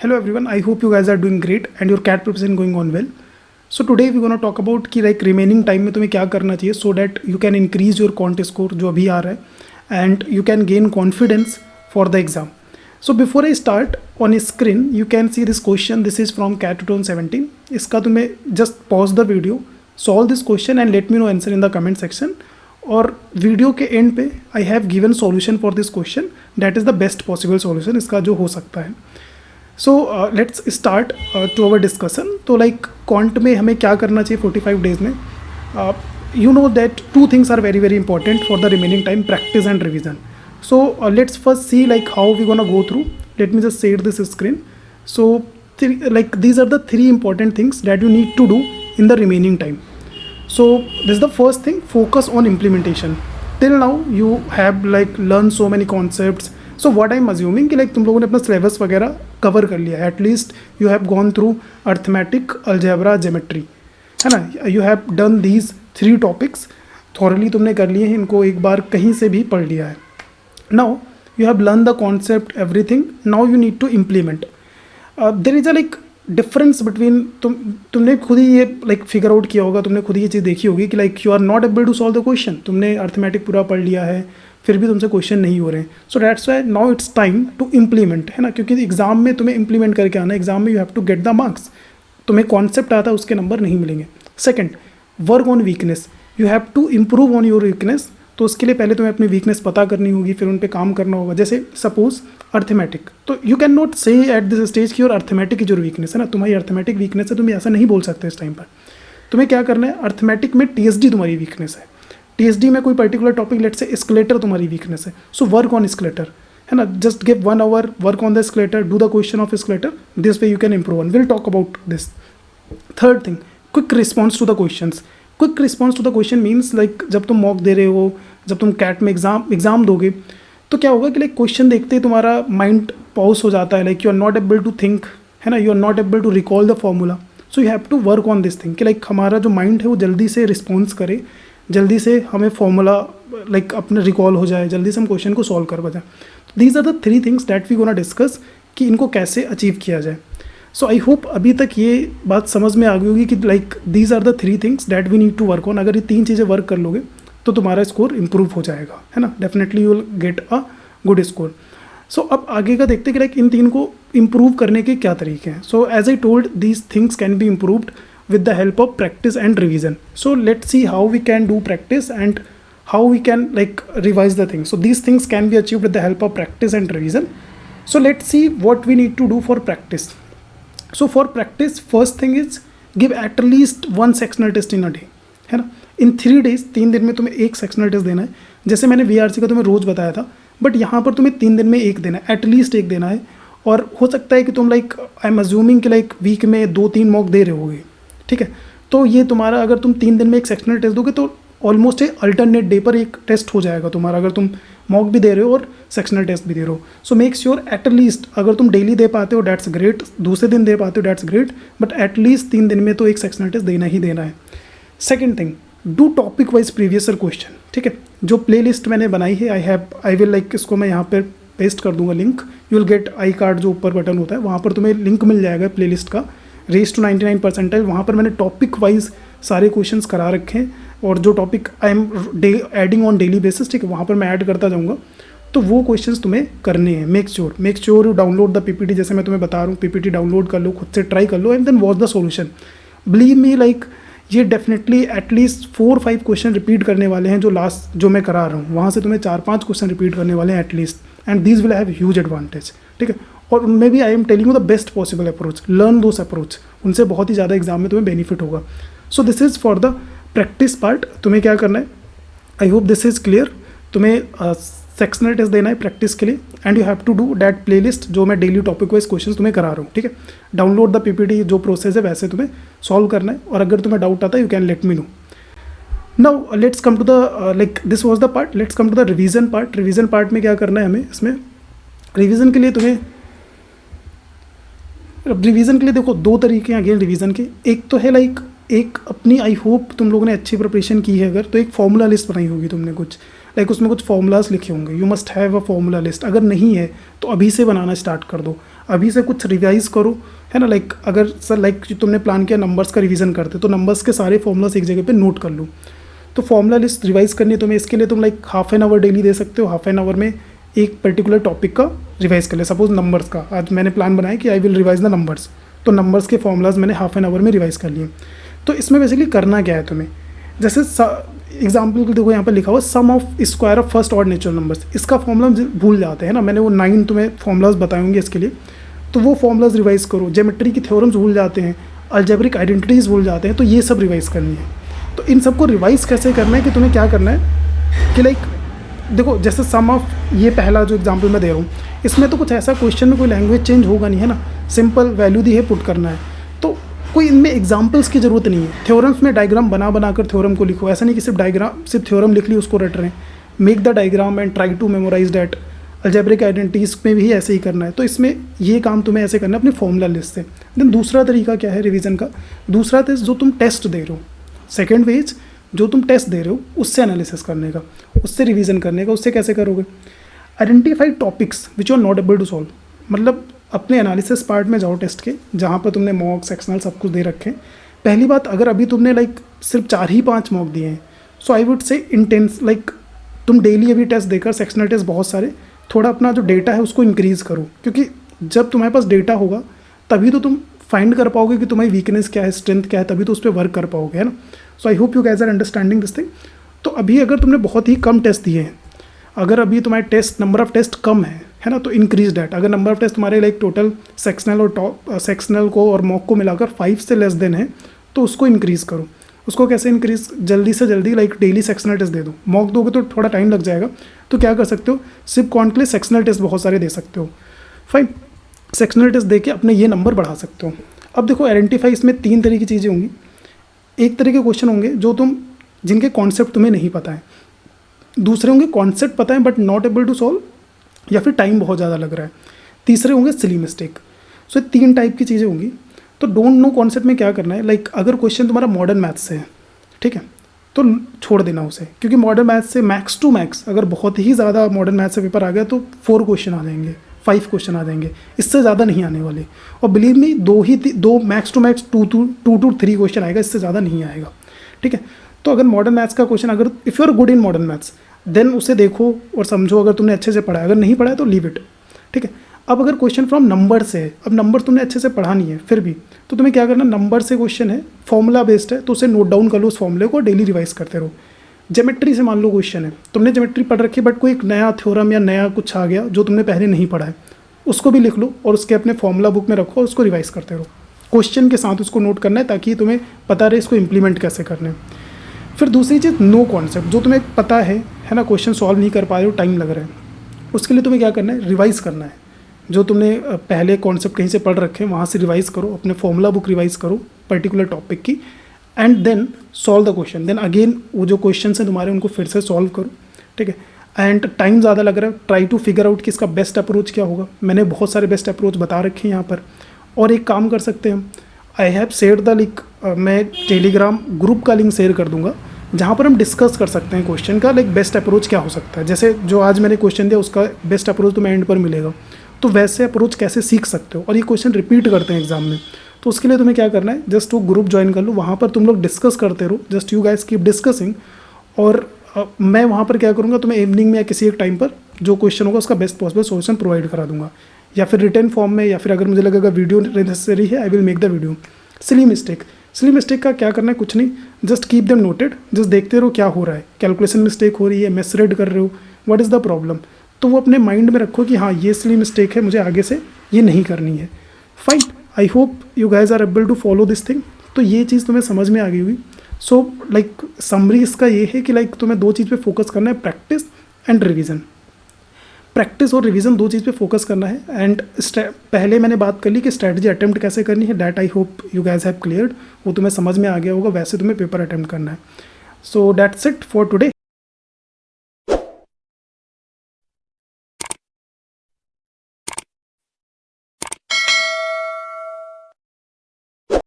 Hello everyone, I hope you guys are doing great and your CAT preparation going on well. So today we're going to talk about कि like remaining time में तुम्हें क्या करना चाहिए so that you can increase your quant score जो अभी आ रहा है and you can gain confidence for the exam. So before I start on screen you can see this question. This is from CAT 2017. इसका तुम्हें just pause the video, solve this question and let me know answer in the comment section. और video के end पे I have given solution for this question that is the best possible solution इसका जो हो सकता है. So let's start to our discussion. तो like quant में हमें क्या करना चाहिए 45 डेज में. You know that two things are very very important for the remaining time, practice and revision. So let's first see like how we gonna go through. Let me just share this screen. So like these are the three important things that you need to do in the remaining time. So this is the first thing, focus on implementation. Till now you have like learned so many concepts. So what I'm assuming कि like तुम लोगों ने अपना syllabus वगैरह cover कर लिया है. At least you have gone through arithmetic, algebra, geometry, है ना. You have done these 3 topics thoroughly तुमने कर लिए हैं. इनको एक बार कहीं से भी पढ़ लिया है. Now you have learned the concept, everything. Now you need to implement. There is a like difference between तुमने खुद ही ये लाइक फिगर आउट किया होगा, तुमने खुद ही ये चीज़ देखी होगी कि like you are not able to solve the question. तुमने अर्थमेटिक पूरा पढ़ लिया है फिर भी तुमसे क्वेश्चन नहीं हो रहे हैं. So that's why now it's time to implement, है ना. क्योंकि एग्जाम में तुम्हें इंप्लीमेंट करके आना है. एग्जाम में you have to get the marks. तुम्हें कॉन्सेप्ट आता है उसके नंबर नहीं मिलेंगे. Second, work on weakness. You have to improve on your weakness. तो उसके लिए पहले तुम्हें अपनी वीकनेस पता करनी होगी, फिर उन पर काम करना होगा. जैसे सपोज अर्थमेटिक, तो यू कैन नॉट से एट दिस स्टेज की और अर्थमेटिक की जो वीकनेस है ना, तुम्हारी अर्थमेटिक वीकनेस है, तुम ऐसा नहीं बोल सकते इस टाइम पर. तुम्हें क्या करना है, अर्थमेटिक में टीएसडी तुम्हारी वीकनेस है. टीएसडी में कोई particular topic, let's say escalator तुम्हारी वीकनेस है. सो वर्क ऑन स्केलेटर, है ना. Just give 1 hour, work on the escalator, do the question of escalator. This way you can improve on. Will talk about this. Third thing, quick response to the questions. Quick response to the question means like जब तुम mock दे रहे हो, जब तुम cat में exam दोगे तो क्या होगा कि लाइक क्वेश्चन देखते ही तुम्हारा माइंड पॉज हो जाता है. Like you are not able to think, है ना. You are not able to recall the formula. So you have to work on this thing कि लाइक हमारा जो माइंड है वो जल्दी से रिस्पॉन्स करे, जल्दी से हमें फॉर्मूला लाइक अपने रिकॉल हो जाए, जल्दी से हम क्वेश्चन को सॉल्व कर पाए. These are the 3 things that we gonna discuss कि इनको कैसे अचीव किया जाए. सो आई होप अभी तक ये बात समझ में आ गई होगी कि like these are the 3 things that we need to work on. अगर ये 3 चीज़ें वर्क कर लोगे तो तुम्हारा स्कोर इंप्रूव हो जाएगा, है ना. Definitely you will get a good score. So अब आगे का देखते हैं कि लाइक इन 3 को इम्प्रूव करने के क्या तरीके हैं. So as I told, these things can be improved with the help of practice and revision. So let's see how we can do practice and how we can like revise the things. So these things can be achieved with the help of practice and revision. So let's see what we need to do for practice. So for practice first thing is give at least 1 sectional test in a day, है ना. इन 3 days, 3 दिन में तुम्हें 1 sectional test देना है. जैसे मैंने VRC का तुम्हें रोज़ बताया था, बट यहाँ पर तुम्हें 3 दिन में 1 देना है, एटलीस्ट 1 देना है. और हो सकता है कि तुम लाइक आई एम अज्यूमिंग कि लाइक वीक में 2-3 मॉक दे रहे होगे, ठीक है. तो ये तुम्हारा अगर तुम 3 दिन में 1 सेक्शनल टेस्ट दोगे तो ऑलमोस्ट अल्टरनेट डे पर 1 टेस्ट हो जाएगा तुम्हारा, अगर तुम मॉक भी दे रहे हो और सेक्शनल टेस्ट भी दे रहे हो. सो मेक श्योर एटलीस्ट, अगर तुम डेली दे पाते हो डैट्स ग्रेट, दूसरे दिन दे पाते हो डैट्स ग्रेट, बट एटलीस्ट 3 दिन में तो 1 सेक्शनल टेस्ट देना ही देना है. Second thing, do topic wise previous year question, ठीक है. जो प्लेलिस्ट मैंने बनाई है आई विल लाइक, इसको मैं यहाँ पर पेस्ट कर दूंगा link. You will gate I card, जो ऊपर बटन होता है वहाँ पर तुम्हें लिंक मिल जाएगा प्लेलिस्ट का, रेस टू 99 परसेंटाइल. वहाँ पर मैंने टॉपिक वाइज सारे क्वेश्चंस करा रखे हैं और जो topic I am adding on daily basis, ठीक है, वहाँ पर मैं ऐड करता जाऊँगा. तो वो क्वेश्चंस तुम्हें करने हैं. Make sure you download the PPT. जैसे मैं तुम्हें बता रहा हूँ, पीपीटी डाउनलोड कर लो, खुद से ट्राई कर लो and then watch the solution. Believe me, like ये डेफिनेटली एटलीस्ट 4-5 क्वेश्चन रिपीट करने वाले हैं. जो मैं करा रहा हूँ वहाँ से तुम्हें 4-5 क्वेश्चन रिपीट करने वाले हैं at least, and these will have huge advantage, ठीक है. और उनमें भी I am telling you the best possible approach. Learn those approach, उनसे बहुत ही ज़्यादा एग्जाम में तुम्हें बेनिफिट होगा. So this is for the practice part. तुम्हें क्या करना है, I hope this is clear. तुम्हें सेक्शनल टेस्ट देना है प्रैक्टिस के लिए and you have to do that playlist जो मैं डेली टॉपिक वाइज क्वेश्चन तुम्हें करा रहा हूँ, ठीक है. डाउनलोड द पीपीटी, जो प्रोसेस है वैसे तुम्हें सॉल्व करना है. और अगर तुम्हें डाउट आता है you can let me know. Now let's come to the like this was the part. Let's come to the revision part. Revision part में क्या करना है हमें, इसमें रिवीजन के लिए तुम्हें, रिवीजन के लिए देखो 2 तरीके हैं अगेन रिवीजन के. एक तो है लाइक एक अपनी, आई होप तुम लोगों ने अच्छी प्रिपरेशन की है अगर, तो एक फॉर्मूला लिस्ट बनाई होगी तुमने कुछ, उसमें कुछ फॉर्मूलाज लिखे होंगे. You must have a formula list. अगर नहीं है तो अभी से बनाना स्टार्ट कर दो. अभी से कुछ रिवाइज करो, है ना। लाइक अगर सर लाइक तुमने प्लान किया नंबर्स का रिवीजन करते, तो नंबर्स के सारे फॉर्मूलाज एक जगह पे नोट कर लो। तो फॉर्मूला लिस्ट रिवाइज करनी है तुम्हें, इसके लिए तुम like half an hour daily दे सकते हो। हाफ एन आवर में एक पर्टिकुलर टॉपिक का रिवाइज कर ले। सपोज नंबर्स का आज मैंने प्लान बनाया कि I will revise the numbers, तो नंबर्स के फॉर्मूलाज मैंने हाफ एन आवर में रिवाइज कर लिए। तो इसमें बेसिकली करना क्या है तुम्हें, जैसे एग्जाम्पल को देखो यहाँ पर लिखा हुआ sum of square of first order natural numbers, इसका फॉर्मूला भूल जाते हैं ना। मैंने वो 9 तुम्हें फॉर्मूलाज बताएंगे इसके लिए, तो वो फॉर्मूलाज रिवाइज करो। ज्योमेट्री की थ्योरम्स भूल जाते हैं, अलजेब्रिक आइडेंटिटीज़ भूल जाते हैं, तो ये सब रिवाइज करनी है। तो इन सबको रिवाइज कैसे करना है कि तुम्हें क्या करना है कि लाइक देखो, जैसे सम ऑफ ये पहला जो एग्जांपल मैं दे रहा हूँ, इसमें तो कुछ ऐसा क्वेश्चन में कोई लैंग्वेज चेंज होगा नहीं, है ना। सिंपल वैल्यू दी है, पुट करना है, तो कोई इनमें एग्जांपल्स की ज़रूरत नहीं है। थ्योरम्स में डायग्राम बना कर थ्योरम को लिखो, ऐसा नहीं कि सिर्फ थ्योरम लिख ली उसको रट रहे हैं। Make the diagram and try to memorise that. Algebraic identities में भी ऐसे ही करना है। तो इसमें ये काम तुम्हें ऐसे करना है अपनी फॉर्मूला लिस्ट से। देन दूसरा तरीका क्या है रिवीजन का, दूसरा टेस्ट जो तुम टेस्ट दे रहे हो, सेकेंड वेज जो तुम टेस्ट दे रहे हो उससे एनालिसिस करने का, उससे रिवीजन करने का। उससे कैसे करोगे, identify topics which you are not able to solve. मतलब अपने एनालिसिस पार्ट में जाओ टेस्ट के, जहाँ पर तुमने मॉक सेक्शनल सब कुछ दे रखे हैं। पहली बात, अगर अभी तुमने लाइक सिर्फ 4 ही 5 मॉक दिए हैं, so I would say intense like तुम डेली अभी टेस्ट देकर सेक्शनल टेस्ट बहुत सारे, थोड़ा अपना जो डेटा है उसको इंक्रीज़ करो, क्योंकि जब तुम्हारे पास डेटा होगा तभी तो तुम फाइंड कर पाओगे कि तुम्हारी वीकनेस क्या है, स्ट्रेंथ क्या है, तभी तो उस पर वर्क कर पाओगे, है ना। So I hope you guys are understanding this thing. तो अभी अगर तुमने बहुत ही कम टेस्ट दिए हैं, अगर अभी तुम्हारे टेस्ट नंबर ऑफ टेस्ट कम है ना, तो इंक्रीज डैट। अगर नंबर ऑफ टेस्ट तुम्हारे लाइक टोटल सेक्शनल और टॉप सेक्शनल को और मॉक को मिलाकर 5 से लेस देन है, तो उसको इंक्रीज़ करो। उसको कैसे इंक्रीज, जल्दी से जल्दी लाइक डेली सेक्शनल टेस्ट दे दो। मॉक दोगे तो थोड़ा टाइम लग जाएगा, तो क्या कर सकते हो, सिर्फ क्वांट के लिए सेक्शनल टेस्ट बहुत सारे दे सकते हो। फाइन, सेक्शनल टेस्ट दे के अपने ये नंबर बढ़ा सकते हो। अब देखो आइडेंटिफाई, इसमें 3 तरह की चीज़ें होंगी। एक तरह के क्वेश्चन होंगे जो जिनके कॉन्सेप्ट तुम्हें नहीं पता है, दूसरे होंगे कॉन्सेप्ट पता है but not able to solve, या फिर टाइम बहुत ज़्यादा लग रहा है, तीसरे होंगे सिली मिस्टेक। सो ये 3 टाइप की चीज़ें होंगी। तो डोंट नो कॉन्सेप्ट में क्या करना है, लाइक अगर क्वेश्चन तुम्हारा मॉडर्न मैथ्स से है, ठीक है, तो छोड़ देना उसे, क्योंकि मॉडर्न मैथ्स से मैक्स टू मैक्स अगर बहुत ही ज़्यादा मॉडर्न मैथ्स से पेपर आ गया तो 4 क्वेश्चन आ जाएंगे, 5 क्वेश्चन आ जाएंगे, इससे ज़्यादा नहीं आने वाले। और बिलीव मी, दो max to max 2 to 3 question आएगा, इससे ज़्यादा नहीं आएगा, ठीक है। तो अगर मॉडर्न मैथ्स का क्वेश्चन, अगर if you are good in modern maths then उसे देखो और समझो, अगर तुमने अच्छे से पढ़ा है, अगर नहीं पढ़ा है तो लीव इट, ठीक है। अब अगर क्वेश्चन फ्रॉम नंबर से है, अब नंबर तुमने अच्छे से पढ़ा नहीं है फिर भी, तो तुम्हें क्या करना, नंबर से क्वेश्चन है, फॉर्मूला बेस्ड है, तो उसे नोट डाउन कर लो, उस फॉर्मूले को डेली रिवाइज करते रहो। ज्योमेट्री से मान लो क्वेश्चन है, तुमने ज्योमेट्री पढ़ रखी है बट कोई एक नया थ्योरम या नया कुछ आ गया जो तुमने पहले नहीं पढ़ा है, उसको भी लिख लो और उसके अपने फॉर्मूला बुक में रखो और उसको रिवाइज करते रहो। क्वेश्चन के साथ उसको नोट करना है ताकि तुम्हें पता रहे इसको इंप्लीमेंट कैसे करना है। फिर दूसरी चीज़, नो कॉन्सेप्ट, जो तुम्हें पता है ना, क्वेश्चन सॉल्व नहीं कर पा रहे हो, टाइम लग रहा है, उसके लिए तुम्हें क्या करना है, रिवाइज करना है। जो तुमने पहले कॉन्सेप्ट कहीं से पढ़ रखे हैं वहाँ से रिवाइज करो, अपने फॉर्मूला बुक रिवाइज करो पर्टिकुलर टॉपिक की, and then solve the question. Then again वो जो क्वेश्चन हैं तुम्हारे उनको फिर से सॉल्व करो, ठीक है। एंड टाइम ज़्यादा लग रहा है, ट्राई टू फिगर आउट कि इसका बेस्ट अप्रोच क्या होगा। मैंने बहुत सारे बेस्ट अप्रोच बता रखे हैं यहाँ पर। और एक काम कर सकते हैं हम, I have share the link, मैं टेलीग्राम ग्रुप का लिंक शेयर कर दूंगा जहाँ पर हम डिस्कस कर सकते हैं क्वेश्चन का लाइक बेस्ट अप्रोच क्या हो सकता है। जैसे जो आज मैंने क्वेश्चन दिया उसका बेस्ट अप्रोच तुम्हें एंड पर मिलेगा, तो वैसे अप्रोच कैसे सीख सकते हो। और ये क्वेश्चन रिपीट करते हैं एग्जाम में, तो उसके लिए तुम्हें क्या करना है, जस्ट वो ग्रुप ज्वाइन कर लो, वहाँ पर तुम लोग डिस्कस करते रहो, just you guys keep discussing. और मैं वहाँ पर क्या करूँगा, तुम्हें इवनिंग में या किसी एक टाइम पर जो क्वेश्चन होगा उसका बेस्ट पॉसिबल सोल्यूशन प्रोवाइड करा दूंगा, या फिर रिटर्न फॉर्म में, या फिर अगर मुझे लगेगा वीडियो नेसेसरी है I will make the video. Silly mistake का क्या करना है, कुछ नहीं, just keep them noted, just देखते रहो क्या हो रहा है, कैलकुलेशन मिस्टेक हो रही है, मिसरीड कर रहे हो, व्हाट इज़ द प्रॉब्लम, तो वो अपने माइंड में रखो कि हाँ ये सिली मिस्टेक है, मुझे आगे से ये नहीं करनी है। Fine, I hope you guys are able to follow this thing. तो ये चीज़ तुम्हें समझ में आ गई हुई। सो लाइक समरी इसका ये है कि लाइक तुम्हें 2 चीज़ पे फोकस करना है, प्रैक्टिस एंड रिवीजन। प्रैक्टिस और रिवीजन 2 चीज़ पे फोकस करना है। एंड पहले मैंने बात कर ली कि स्ट्रैटेजी अटेम्प्ट कैसे करनी है, that I hope you guys have cleared, वो तुम्हें समझ में आ गया होगा, वैसे तुम्हें पेपर अटेम्प्ट करना है। So that's it for today.